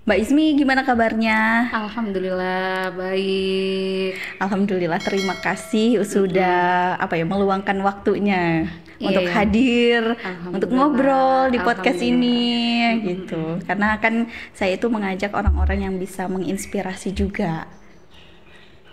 Mbak Ismi, gimana kabarnya? Alhamdulillah baik. Alhamdulillah, terima kasih sudah meluangkan waktunya Iya untuk ya. hadir, untuk ngobrol di podcast Alhamdulillah. ini gitu. Karena kan saya itu mengajak orang-orang yang bisa menginspirasi juga.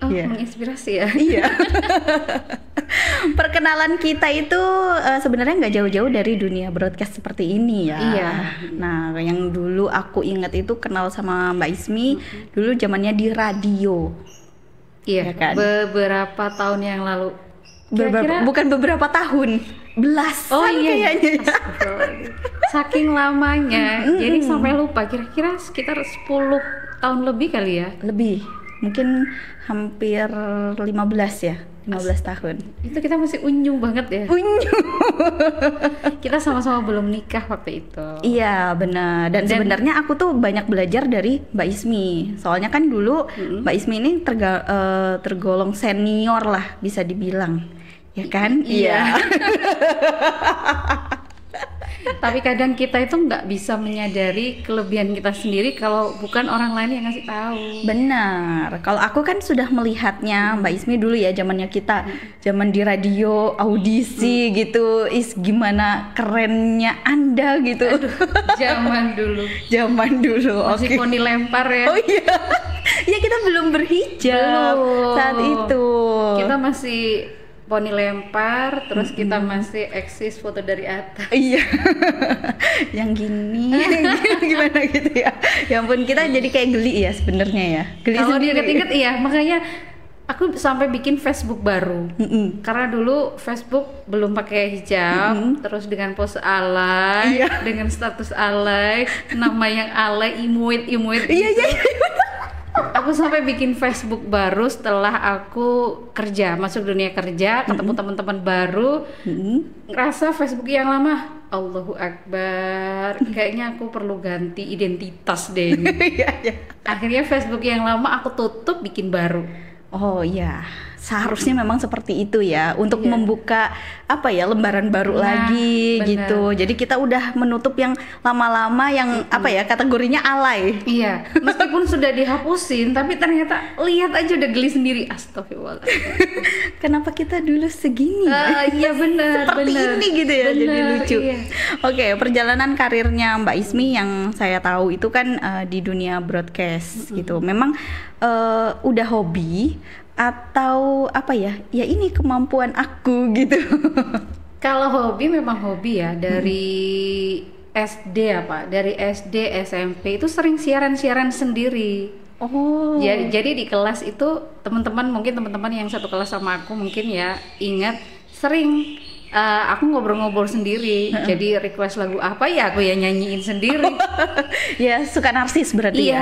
Oh, Iya. menginspirasi ya. Iya. Perkenalan kita itu sebenarnya nggak jauh-jauh dari dunia broadcast seperti ini ya. Iya. Nah, yang dulu aku ingat itu kenal sama Mbak Ismi dulu zamannya di radio. Iya Ya kan? Beberapa tahun yang lalu. Bukan beberapa tahun, belasan Oh iya. kayaknya. Ya. Astagfirullahaladzim. Saking lamanya. Jadi sampai lupa. Kira-kira sekitar 10 tahun lebih kali ya. Lebih, mungkin hampir 15 ya, 15 tahun. Itu kita masih unyu banget ya. Unyu. Kita sama-sama belum nikah waktu itu. Iya benar, dan sebenarnya aku tuh banyak belajar dari Mbak Ismi. Soalnya kan dulu Mbak Ismi ini tergolong senior lah bisa dibilang, ya kan? Iya. Tapi kadang kita itu nggak bisa menyadari kelebihan kita sendiri kalau bukan orang lain yang ngasih tahu. Benar. Kalau aku kan sudah melihatnya Mbak Ismi dulu ya, zamannya kita, zaman di radio audisi gitu. Gimana kerennya Anda gitu. Aduh, zaman dulu. Zaman dulu. Masih Oke. poni lempar ya. Oh iya. Ya kita belum berhijab Belum. saat itu. Kita masih poni lempar, terus kita masih eksis foto dari atas. Iya. Yang gini gimana gitu ya. Ya ampun, kita jadi kayak geli ya sebenarnya ya. Geli Kalau sendiri. diinget-inget iya, makanya aku sampai bikin Facebook baru. Karena dulu Facebook belum pakai hijab, terus dengan pose alay, Iya. dengan status alay, nama yang alay, imuit Iya gitu. iya. Aku sampai bikin Facebook baru setelah aku kerja, masuk dunia kerja, ketemu teman-teman baru, ngerasa Facebook yang lama, Allahu Akbar, kayaknya aku perlu ganti identitas deh. Iya iya. Akhirnya Facebook yang lama aku tutup, bikin baru. Oh iya, seharusnya memang seperti itu ya, untuk Iya. membuka lembaran baru Nah, lagi benar. gitu. Jadi kita udah menutup yang lama-lama yang kategorinya alay. Iya, meskipun sudah dihapusin, tapi ternyata lihat aja udah geli sendiri. Astagfirullahaladzim. Kenapa kita dulu segini? Iya benar, Seperti benar. ini gitu ya, jadi Benar, lucu. iya. Oke, perjalanan karirnya Mbak Ismi yang saya tahu itu kan di dunia broadcast gitu. Memang udah hobi atau ya ini kemampuan aku gitu. Kalau hobi memang hobi ya, dari dari SD, SMP itu sering siaran-siaran sendiri. Oh. Jadi di kelas itu mungkin teman-teman yang satu kelas sama aku mungkin ya ingat sering aku ngobrol-ngobrol sendiri. Jadi request lagu apa ya aku ya nyanyiin sendiri. Ya, suka narsis berarti ya.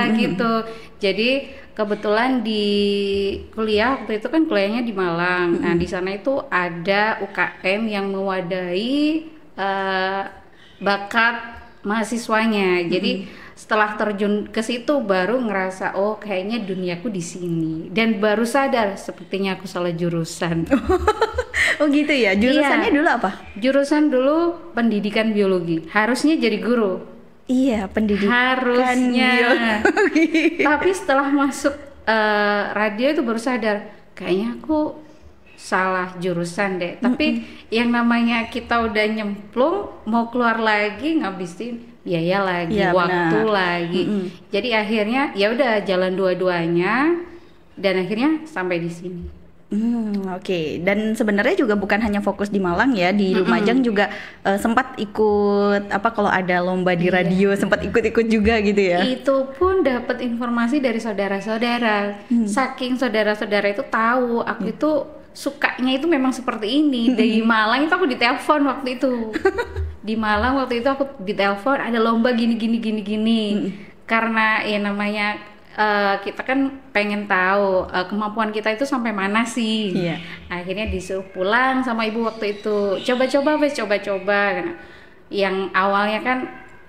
Iya gitu. Jadi kebetulan di kuliah waktu itu kan kuliahnya di Malang. Nah di sana itu ada UKM yang mewadahi bakat mahasiswanya. Jadi setelah terjun ke situ baru ngerasa oh kayaknya duniaku di sini, dan baru sadar sepertinya aku salah jurusan. Oh gitu ya. Jurusannya Iya. dulu apa? Jurusan dulu pendidikan biologi. Harusnya jadi guru. Iya, pendidikan Harusnya. biologi. Tapi setelah masuk radio itu baru sadar kayaknya aku salah jurusan deh. Tapi yang namanya kita udah nyemplung, mau keluar lagi ngabisin biaya lagi, Iya, waktu benar. lagi. Jadi akhirnya ya udah jalan dua-duanya, dan akhirnya sampai di sini. Oke. Dan sebenarnya juga bukan hanya fokus di Malang ya, di Lumajang juga sempat ikut kalau ada lomba di Iya. radio, sempat ikut-ikut juga gitu ya. Itu pun dapat informasi dari saudara-saudara. Saking saudara-saudara itu tahu aku itu sukanya itu memang seperti ini. Dari Malang itu aku ditelepon waktu itu. Di Malang waktu itu aku ditelepon ada lomba gini. Karena ya namanya kita kan pengen tahu kemampuan kita itu sampai mana sih. Iya. Akhirnya disuruh pulang sama ibu waktu itu. Coba-coba. Yang awalnya kan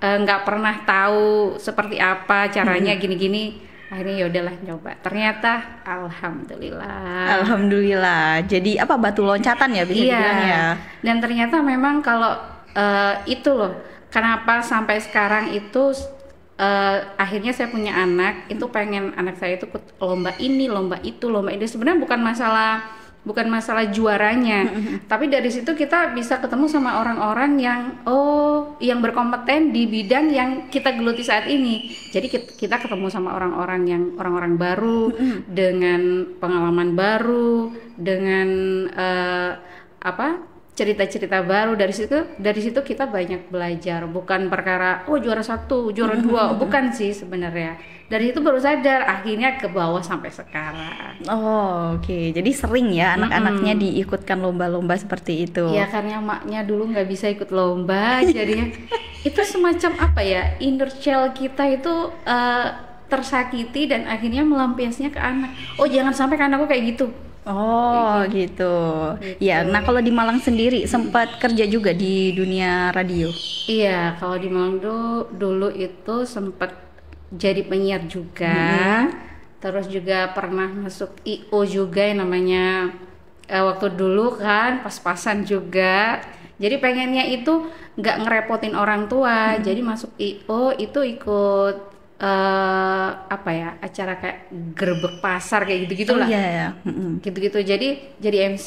nggak pernah tahu seperti apa caranya gini-gini. Akhirnya ya udahlah coba. Ternyata alhamdulillah. Alhamdulillah. Jadi batu loncatan ya bisa dibilang ya. Dan ternyata memang kalau itu loh, kenapa sampai sekarang itu akhirnya saya punya anak, itu pengen anak saya itu ikut lomba ini, lomba itu, lomba ini. Sebenarnya bukan masalah juaranya, tapi dari situ kita bisa ketemu sama orang-orang yang berkompeten di bidang yang kita geluti saat ini. Jadi kita ketemu sama orang-orang baru dengan pengalaman baru, dengan cerita-cerita baru. Dari situ kita banyak belajar, bukan perkara juara 1, juara 2, bukan sih sebenarnya. Dari itu baru sadar, akhirnya ke bawah sampai sekarang. Oke. Jadi sering ya anak-anaknya diikutkan lomba-lomba seperti itu. Ya karena maknya dulu nggak bisa ikut lomba, jadinya itu semacam inner child kita itu tersakiti dan akhirnya melampiasnya ke anak. Jangan sampai ke anakku kayak gitu. Gitu. Ya, nah kalau di Malang sendiri sempat kerja juga di dunia radio. Iya, kalau di Malang dulu itu sempat jadi penyiar juga. Terus juga pernah masuk IO juga yang namanya waktu dulu kan pas-pasan juga. Jadi pengennya itu nggak ngerepotin orang tua. Jadi masuk IO itu ikut acara kayak gerbek pasar kayak gitu-gitu lah. Gitu-gitu. Jadi MC.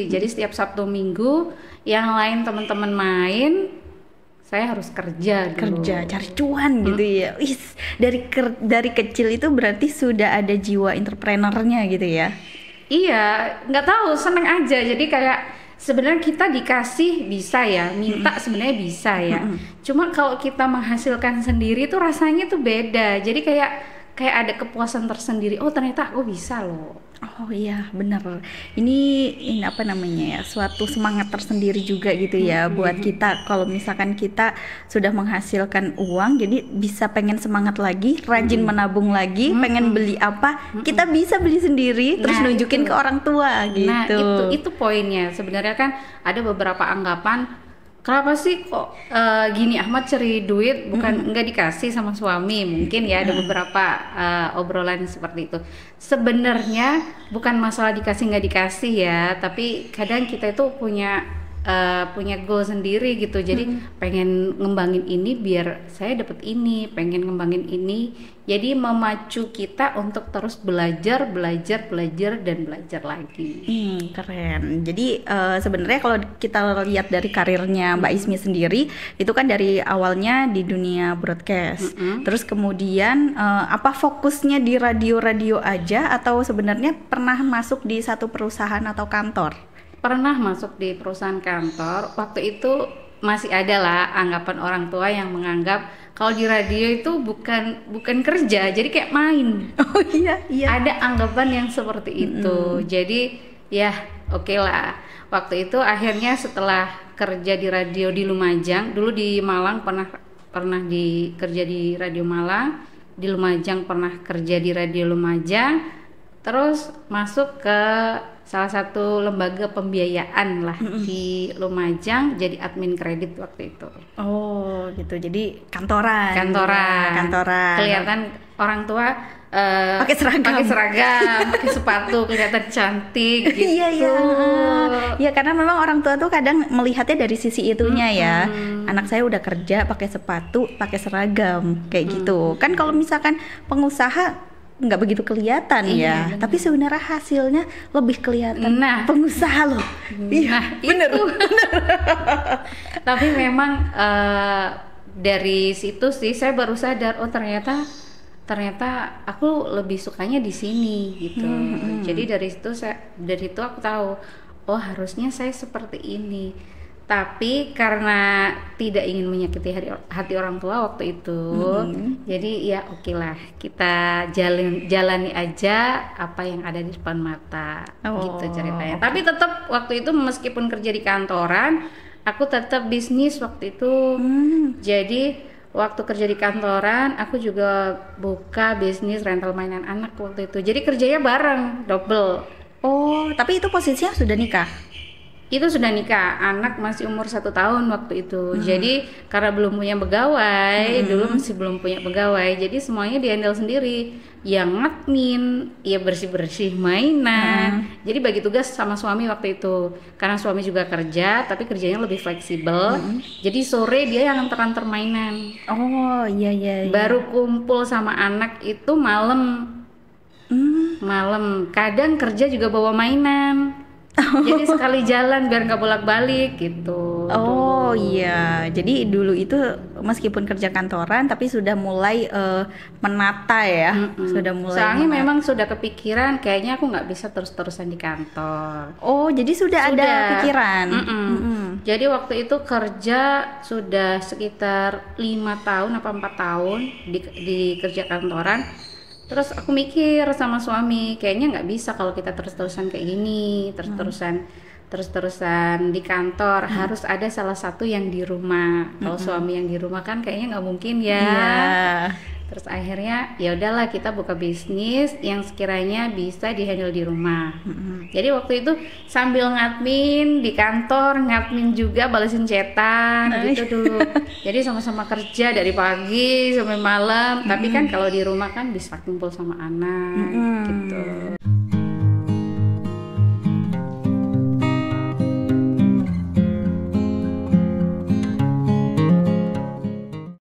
Jadi setiap Sabtu Minggu yang lain teman-teman main, saya harus kerja cari cuan gitu ya. Dari kecil itu berarti sudah ada jiwa entrepreneurnya gitu ya. Iya, nggak tahu, seneng aja. Jadi kayak sebenarnya kita dikasih bisa ya, minta sebenarnya bisa ya. Cuma kalau kita menghasilkan sendiri tuh rasanya tuh beda. Jadi kayak ada kepuasan tersendiri. Ternyata aku bisa loh. Iya, benar. Ini apa namanya ya? Suatu semangat tersendiri juga gitu ya buat kita. Kalau misalkan kita sudah menghasilkan uang, jadi bisa pengen semangat lagi, rajin menabung lagi, pengen beli apa, kita bisa beli sendiri, terus nunjukin ke orang tua gitu. Nah, itu poinnya. Sebenarnya kan ada beberapa anggapan, kenapa sih kok gini Ahmad cari duit bukan nggak dikasih sama suami, mungkin ya ada beberapa obrolan seperti itu. Sebenarnya bukan masalah dikasih nggak dikasih ya, tapi kadang kita itu punya goal sendiri gitu. Jadi pengen ngembangin ini biar saya dapat ini, pengen ngembangin ini. Jadi memacu kita untuk terus belajar dan belajar lagi. Keren. Jadi sebenarnya kalau kita lihat dari karirnya Mbak Ismi sendiri, itu kan dari awalnya di dunia broadcast. Terus kemudian apa fokusnya di radio-radio aja atau sebenarnya pernah masuk di satu perusahaan atau kantor? Pernah masuk di perusahaan kantor. Waktu itu masih ada lah anggapan orang tua yang menganggap kalau di radio itu bukan kerja, jadi kayak main. Iya. Ada anggapan yang seperti itu. Jadi ya oke lah. Waktu itu akhirnya setelah kerja di radio di Lumajang, dulu di Malang pernah kerja di Radio Malang, di Lumajang pernah kerja di Radio Lumajang, terus masuk ke salah satu lembaga pembiayaan lah di Lumajang, jadi admin kredit waktu itu. Gitu. Jadi kantoran. Kelihatan orang tua pakai seragam, pakai sepatu, kelihatan cantik gitu. Iya, karena memang orang tua tuh kadang melihatnya dari sisi itunya ya. Anak saya udah kerja pakai sepatu, pakai seragam kayak gitu. Kan kalau misalkan pengusaha nggak begitu kelihatan ya, tapi sebenarnya hasilnya lebih kelihatan. Pengusaha loh. Bener. Tapi memang dari situ sih saya baru sadar, ternyata aku lebih sukanya di sini gitu. Jadi dari itu aku tahu, harusnya saya seperti ini. Tapi karena tidak ingin menyakiti hati orang tua waktu itu, jadi ya oke lah, kita jalani aja apa yang ada di depan mata, gitu ceritanya. Tapi tetap waktu itu meskipun kerja di kantoran, aku tetap bisnis waktu itu. Jadi waktu kerja di kantoran, aku juga buka bisnis rental mainan anak waktu itu. Jadi kerjanya bareng, double. Tapi itu posisinya sudah nikah? Itu sudah nikah, anak masih umur 1 tahun waktu itu. Jadi karena belum punya pegawai, dulu masih belum punya pegawai, jadi semuanya dihandle sendiri. Yang ngadmin, ya bersih-bersih mainan. Jadi bagi tugas sama suami waktu itu. Karena suami juga kerja, tapi kerjanya lebih fleksibel. Jadi sore dia yang antar-antar mainan. Oh iya iya. Baru kumpul sama anak itu malam. Malam. Kadang kerja juga bawa mainan. Jadi sekali jalan biar nggak bolak-balik gitu. Oh iya, jadi dulu itu meskipun kerja kantoran tapi sudah mulai menata ya, sudah mulai. Soalnya memang sudah kepikiran kayaknya aku nggak bisa terus-terusan di kantor. Oh jadi sudah ada pikiran. Jadi waktu itu kerja sudah sekitar 5 tahun apa 4 tahun di kerja kantoran. Terus aku mikir sama suami, kayaknya nggak bisa kalau kita terus-terusan kayak gini, terus-terusan di kantor, harus ada salah satu yang di rumah. Kalau suami yang di rumah kan kayaknya nggak mungkin ya. Terus akhirnya ya udahlah kita buka bisnis yang sekiranya bisa dihandle di rumah. Jadi waktu itu sambil ngadmin di kantor, ngadmin juga balesin cetan gitu dulu. Jadi sama-sama kerja dari pagi sampai malam. Tapi kan kalau di rumah kan bisa kumpul sama anak gitu.